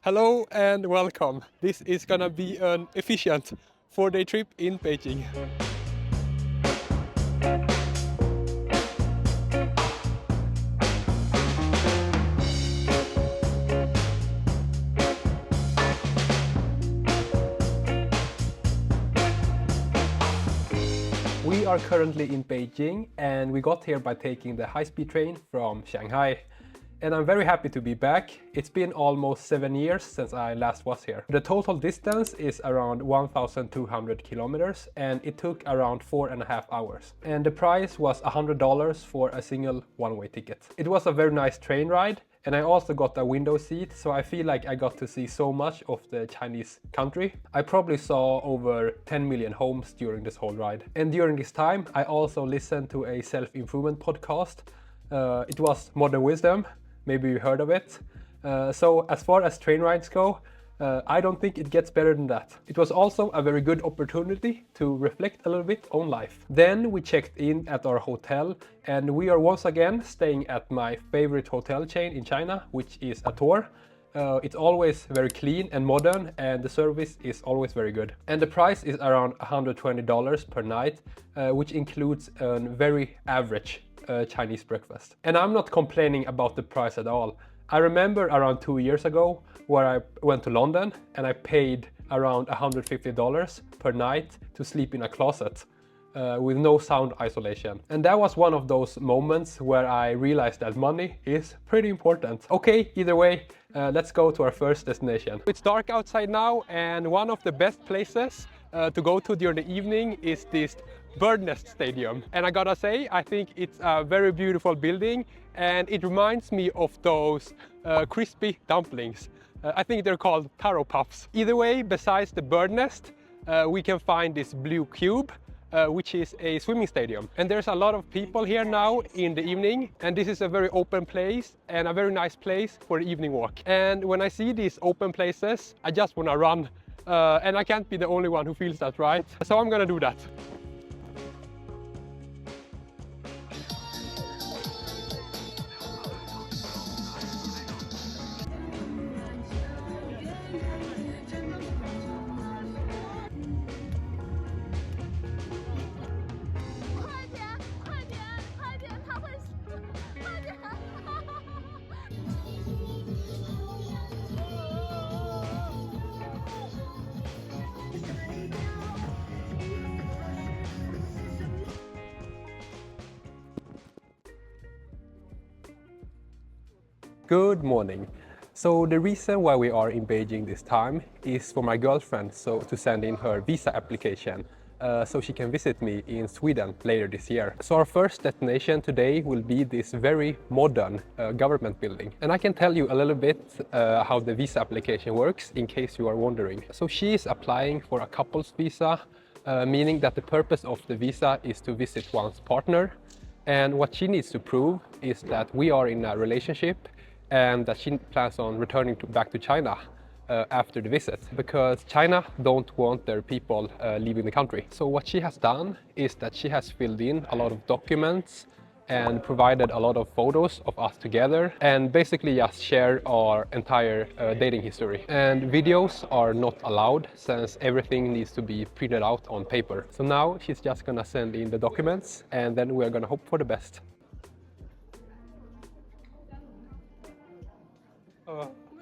Hello and welcome. This is gonna be an efficient 4-day trip in Beijing. We are currently in Beijing and we got here by taking the high-speed train from Shanghai. And I'm very happy to be back. It's been almost 7 years since I last was here. The total distance is around 1,200 kilometers and it took around 4.5 hours. And the price was $100 for a single one-way ticket. It was a very nice train ride. And I also got a window seat, so I feel like I got to see so much of the Chinese country. I probably saw over 10 million homes during this whole ride. And during this time, I also listened to a self-improvement podcast. It was Modern Wisdom. Maybe you heard of it. So as far as train rides go, I don't think it gets better than that. It was also a very good opportunity to reflect a little bit on life. Then we checked in at our hotel and we are once again staying at my favorite hotel chain in China, which is Atour. It's always very clean and modern and the service is always very good. And the price is around $120 per night, which includes a very average Chinese breakfast. And I'm not complaining about the price at all. I remember around 2 years ago where I went to London and I paid around $150 per night to sleep in a closet with no sound isolation. And that was one of those moments where I realized that money is pretty important. Okay, either way, let's go to our first destination. It's dark outside now and one of the best places to go to during the evening is this bird nest stadium. And I gotta say, I think it's a very beautiful building and it reminds me of those crispy dumplings. I think they're called taro puffs. Either way, besides the bird nest, we can find this blue cube, which is a swimming stadium. And there's a lot of people here now in the evening, and this is a very open place and a very nice place for the evening walk. And when I see these open places, I just wanna run. And I can't be the only one who feels that, right? So I'm gonna do that. Good morning. So the reason why we are in Beijing this time is for my girlfriend to send in her visa application so she can visit me in Sweden later this year. So our first destination today will be this very modern government building. And I can tell you a little bit how the visa application works in case you are wondering. So she is applying for a couple's visa, meaning that the purpose of the visa is to visit one's partner. And what she needs to prove is that we are in a relationship and that she plans on returning back to China after the visit, because China don't want their people leaving the country. So what she has done is that she has filled in a lot of documents and provided a lot of photos of us together and basically just share our entire dating history. And videos are not allowed since everything needs to be printed out on paper. So now she's just gonna send in the documents and then we're gonna hope for the best.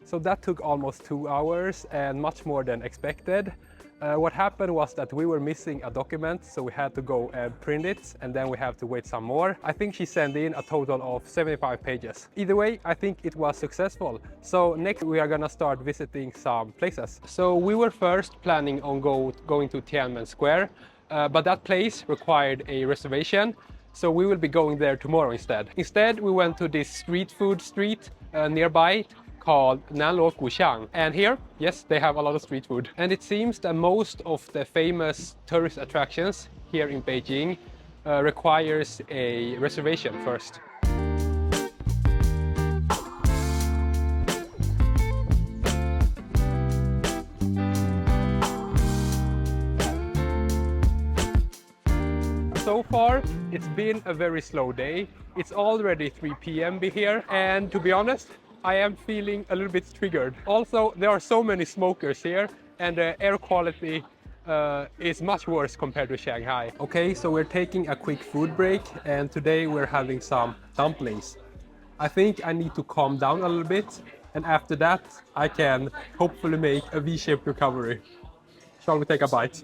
So that took almost 2 hours and much more than expected. What happened was that we were missing a document, so we had to go and print it, and then we have to wait some more. I think she sent in a total of 75 pages. Either way, I think it was successful. So next we are gonna start visiting some places. So we were first planning on going to Tiananmen Square, but that place required a reservation. So we will be going there tomorrow instead. Instead, we went to this street food street nearby called Nanluoguxiang. And here, yes, they have a lot of street food. And it seems that most of the famous tourist attractions here in Beijing requires a reservation first. So far, it's been a very slow day. It's already 3 p.m. here, and to be honest, I am feeling a little bit triggered. Also, there are so many smokers here and the air quality is much worse compared to Shanghai. Okay, so we're taking a quick food break and today we're having some dumplings. I think I need to calm down a little bit and after that I can hopefully make a V-shaped recovery. Shall we take a bite?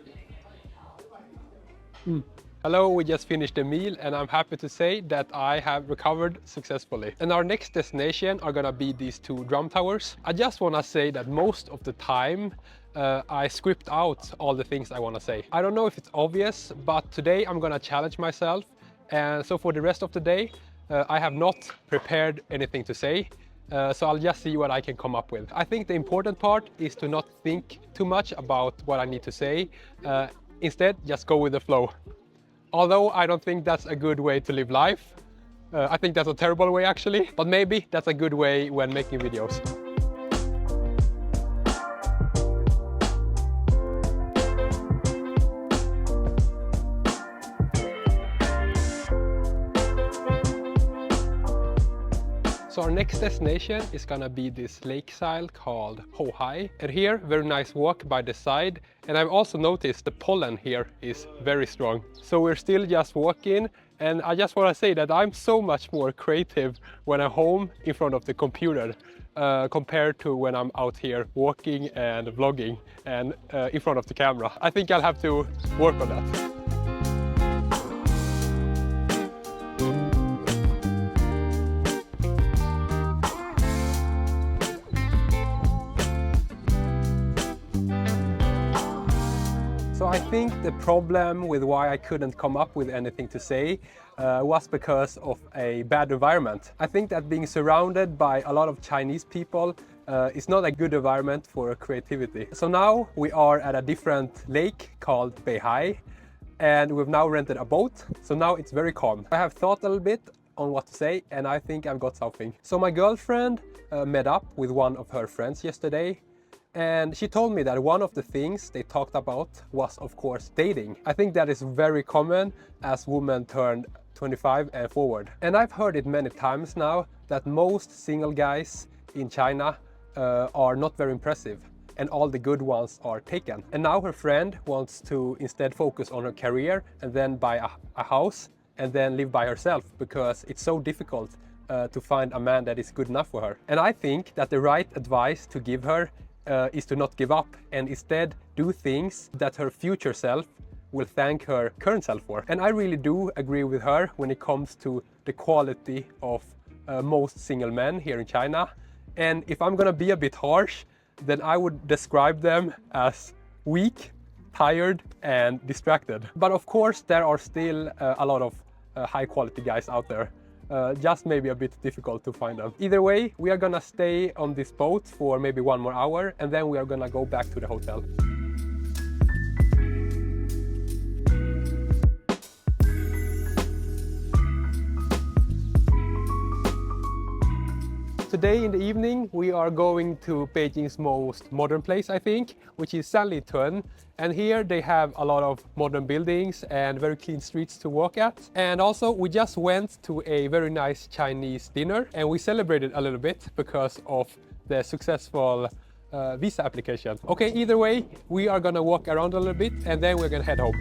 Hello, we just finished the meal and I'm happy to say that I have recovered successfully. And our next destination are gonna be these two drum towers. I just wanna say that most of the time I script out all the things I wanna say. I don't know if it's obvious, but today I'm gonna challenge myself. And so for the rest of the day, I have not prepared anything to say. So I'll just see what I can come up with. I think the important part is to not think too much about what I need to say. Instead, just go with the flow. Although I don't think that's a good way to live life. I think that's a terrible way actually, but maybe that's a good way when making videos. So our next destination is gonna be this lakeside called Hohai. And here, very nice walk by the side. And I've also noticed the pollen here is very strong. So we're still just walking. And I just wanna say that I'm so much more creative when I'm home in front of the computer compared to when I'm out here walking and vlogging and in front of the camera. I think I'll have to work on that. So I think the problem with why I couldn't come up with anything to say was because of a bad environment. I think that being surrounded by a lot of Chinese people is not a good environment for creativity. So now we are at a different lake called Beijing and we've now rented a boat. So now it's very calm. I have thought a little bit on what to say and I think I've got something. So my girlfriend met up with one of her friends yesterday. And she told me that one of the things they talked about was, of course, dating. I think that is very common as women turn 25 and forward. And I've heard it many times now that most single guys in China are not very impressive and all the good ones are taken. And now her friend wants to instead focus on her career and then buy a house and then live by herself because it's so difficult to find a man that is good enough for her. And I think that the right advice to give her is to not give up and instead do things that her future self will thank her current self for. And I really do agree with her when it comes to the quality of most single men here in China. And if I'm gonna be a bit harsh, then I would describe them as weak, tired and distracted. But of course there are still a lot of high quality guys out there. Just maybe a bit difficult to find them. Either way, we are gonna stay on this boat for maybe 1 more hour and then we are gonna go back to the hotel. Today in the evening we are going to Beijing's most modern place, I think, which is Sanlintun. And here they have a lot of modern buildings and very clean streets to walk at. And also we just went to a very nice Chinese dinner and we celebrated a little bit because of the successful visa application. Okay, either way, we are gonna walk around a little bit and then we're gonna head home.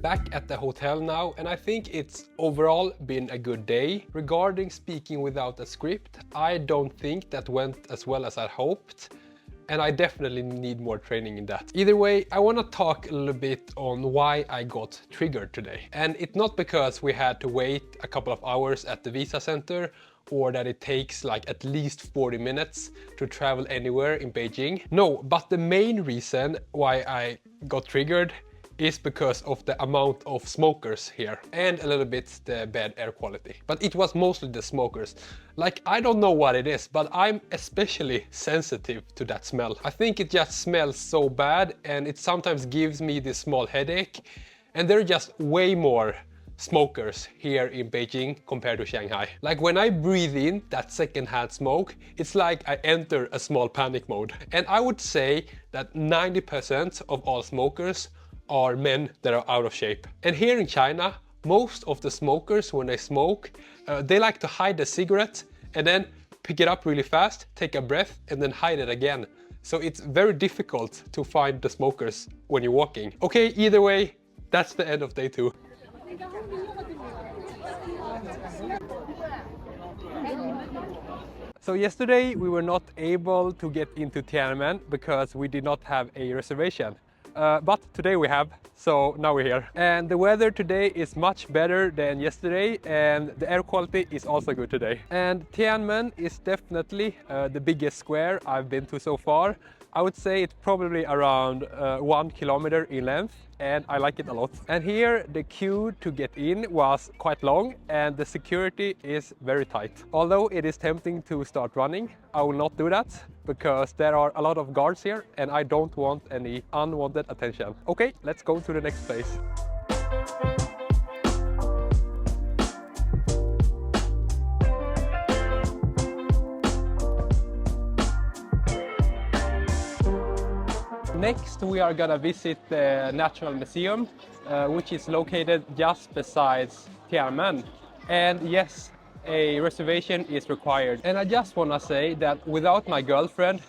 Back at the hotel now, and I think it's overall been a good day. Regarding speaking without a script, I don't think that went as well as I hoped, and I definitely need more training in that. Either way, I want to talk a little bit on why I got triggered today. And it's not because we had to wait a couple of hours at the visa center or that it takes like at least 40 minutes to travel anywhere in Beijing. No, but the main reason why I got triggered is because of the amount of smokers here and a little bit the bad air quality. But it was mostly the smokers. Like, I don't know what it is, but I'm especially sensitive to that smell. I think it just smells so bad and it sometimes gives me this small headache. And there are just way more smokers here in Beijing compared to Shanghai. Like when I breathe in that secondhand smoke, it's like I enter a small panic mode. And I would say that 90% of all smokers are men that are out of shape. And here in China, most of the smokers, when they smoke, they like to hide the cigarette and then pick it up really fast, take a breath, and then hide it again. So it's very difficult to find the smokers when you're walking. Okay, either way, that's the end of day 2. So yesterday we were not able to get into Tiananmen because we did not have a reservation. But today we have, so now we're here. And the weather today is much better than yesterday, and the air quality is also good today. And Tiananmen is definitely the biggest square I've been to so far. I would say it's probably around 1 kilometer in length, and I like it a lot. And here the queue to get in was quite long and the security is very tight. Although it is tempting to start running, I will not do that because there are a lot of guards here and I don't want any unwanted attention. Okay, let's go to the next place. Next, we are gonna visit the National Museum, which is located just besides Tiananmen. And yes, a reservation is required. And I just wanna say that without my girlfriend,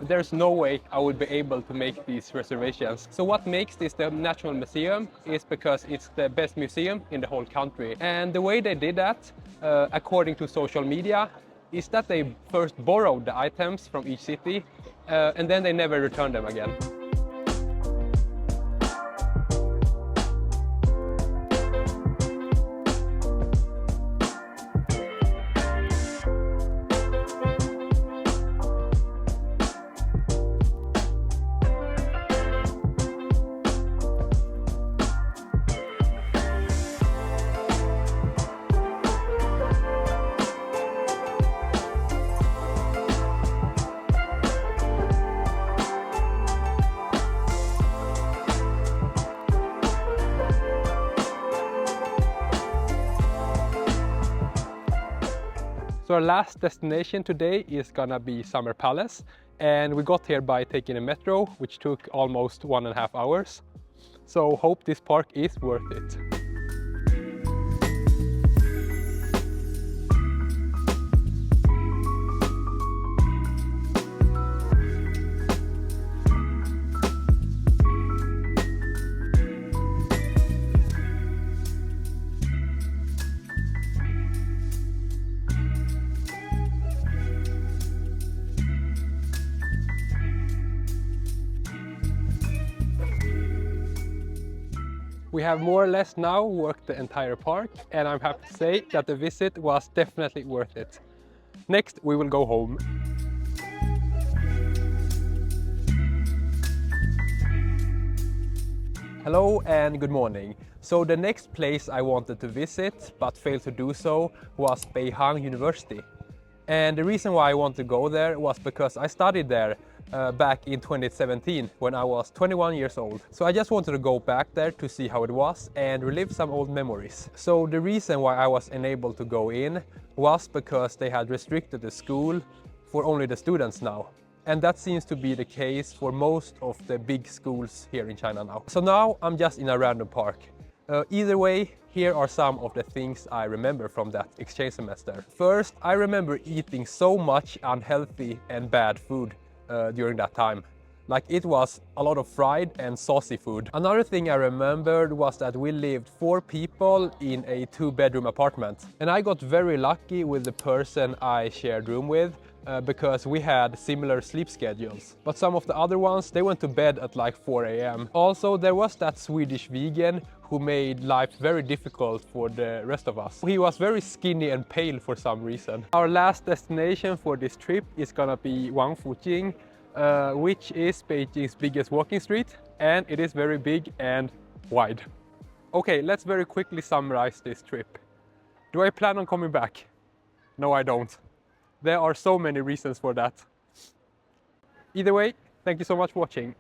there's no way I would be able to make these reservations. So what makes this the National Museum is because it's the best museum in the whole country. And the way they did that, according to social media, is that they first borrowed the items from each city and then they never returned them again. So our last destination today is gonna be Summer Palace, and we got here by taking a metro, which took almost 1.5 hours. So hope this park is worth it. We have more or less now walked the entire park, and I'm happy to say that the visit was definitely worth it. Next, we will go home. Hello and good morning. So the next place I wanted to visit, but failed to do so, was Beijing University. And the reason why I wanted to go there was because I studied there back in 2017 when I was 21 years old. So I just wanted to go back there to see how it was and relive some old memories. So the reason why I was unable to go in was because they had restricted the school for only the students now. And that seems to be the case for most of the big schools here in China now. So now I'm just in a random park. Either way, here are some of the things I remember from that exchange semester. First, I remember eating so much unhealthy and bad food during that time. Like it was a lot of fried and saucy food. Another thing I remembered was that we lived 4 people in a 2-bedroom apartment. And I got very lucky with the person I shared room with because we had similar sleep schedules. But some of the other ones, they went to bed at like 4 a.m. Also, there was that Swedish vegan who made life very difficult for the rest of us. He was very skinny and pale for some reason. Our last destination for this trip is gonna be Wangfujing, which is Beijing's biggest walking street, and it is very big and wide. Okay, let's very quickly summarize this trip. Do I plan on coming back? No, I don't. There are so many reasons for that. Either way, thank you so much for watching.